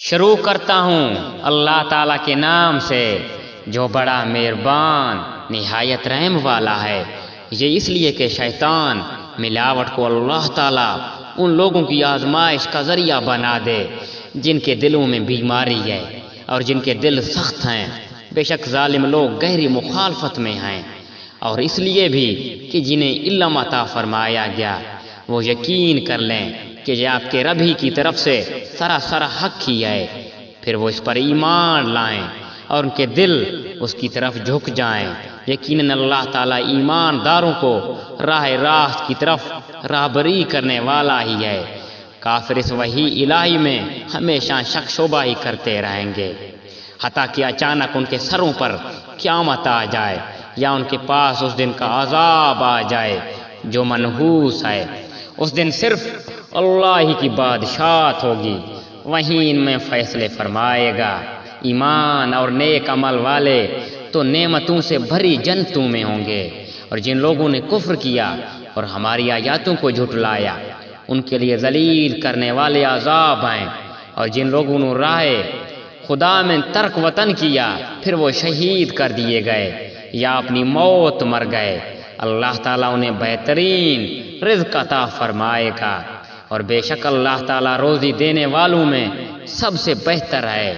شروع کرتا ہوں اللہ تعالیٰ کے نام سے جو بڑا مہربان نہایت رحم والا ہے۔ یہ اس لیے کہ شیطان ملاوٹ کو اللہ تعالیٰ ان لوگوں کی آزمائش کا ذریعہ بنا دے جن کے دلوں میں بیماری ہے اور جن کے دل سخت ہیں۔ بے شک ظالم لوگ گہری مخالفت میں ہیں، اور اس لیے بھی کہ جنہیں علم عطا فرمایا گیا وہ یقین کر لیں کہ یہ آپ کے رب ہی کی طرف سے سراسر حق ہی ہے، پھر وہ اس پر ایمان لائیں اور ان کے دل اس کی طرف جھک جائیں۔ یقیناً اللہ تعالیٰ ایمانداروں کو راہ راست کی طرف راہبری کرنے والا ہی ہے۔ کافر اس وحی الہی میں ہمیشہ شک شبہ ہی کرتے رہیں گے، حتیٰ کہ اچانک ان کے سروں پر قیامت آ جائے یا ان کے پاس اس دن کا عذاب آ جائے جو منحوس ہے۔ اس دن صرف اللہ ہی کی بادشاہت ہوگی، وہیں ان میں فیصلے فرمائے گا۔ ایمان اور نیک عمل والے تو نعمتوں سے بھری جنتوں میں ہوں گے، اور جن لوگوں نے کفر کیا اور ہماری آیاتوں کو جھٹلایا ان کے لیے ذلیل کرنے والے عذاب ہیں۔ اور جن لوگوں نے راہ خدا میں ترک وطن کیا پھر وہ شہید کر دیے گئے یا اپنی موت مر گئے، اللہ تعالیٰ انہیں بہترین رزق عطا فرمائے گا، اور بے شک اللہ تعالیٰ روزی دینے والوں میں سب سے بہتر ہے۔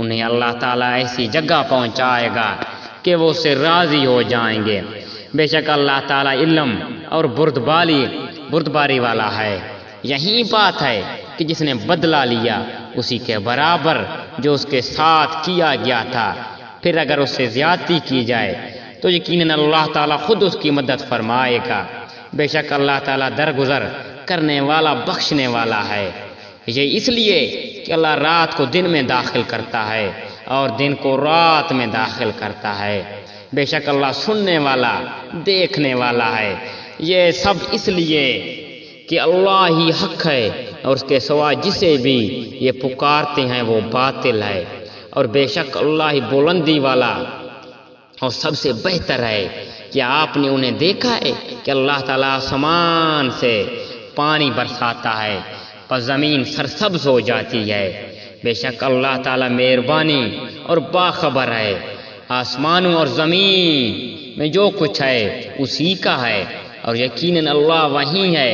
انہیں اللہ تعالیٰ ایسی جگہ پہنچائے گا کہ وہ اس سے راضی ہو جائیں گے۔ بے شک اللہ تعالیٰ علم اور بردباری والا ہے۔ یہی بات ہے کہ جس نے بدلہ لیا اسی کے برابر جو اس کے ساتھ کیا گیا تھا، پھر اگر اس سے زیادتی کی جائے تو یقیناً اللہ تعالیٰ خود اس کی مدد فرمائے گا۔ بے شک اللہ تعالیٰ درگزر کرنے والا بخشنے والا ہے۔ یہ اس لیے کہ اللہ رات کو دن میں داخل کرتا ہے اور دن کو رات میں داخل کرتا ہے۔ بے شک اللہ سننے والا دیکھنے والا ہے۔ یہ سب اس لیے کہ اللہ ہی حق ہے اور اس کے سوا جسے بھی یہ پکارتے ہیں وہ باطل ہے، اور بے شک اللہ ہی بلندی والا اور سب سے بہتر ہے۔ کیا آپ نے انہیں دیکھا ہے کہ اللہ تعالیٰ آسمان سے پانی برساتا ہے پس زمین سرسبز ہو جاتی ہے؟ بے شک اللہ تعالیٰ مہربانی اور باخبر ہے۔ آسمانوں اور زمین میں جو کچھ ہے اسی کا ہے، اور یقیناً اللہ وہی ہے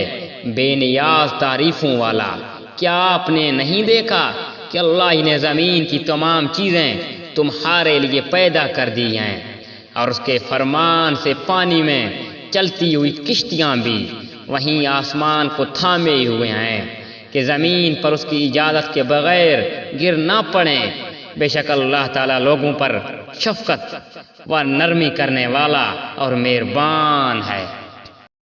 بے نیاز تعریفوں والا۔ کیا آپ نے نہیں دیکھا کہ اللہ ہی نے زمین کی تمام چیزیں تمہارے لیے پیدا کر دی ہیں، اور اس کے فرمان سے پانی میں چلتی ہوئی کشتیاں بھی وہیں آسمان کو تھامے ہوئے ہیں کہ زمین پر اس کی اجازت کے بغیر گر نہ پڑیں۔ بے شک اللہ تعالیٰ لوگوں پر شفقت و نرمی کرنے والا اور مہربان ہے۔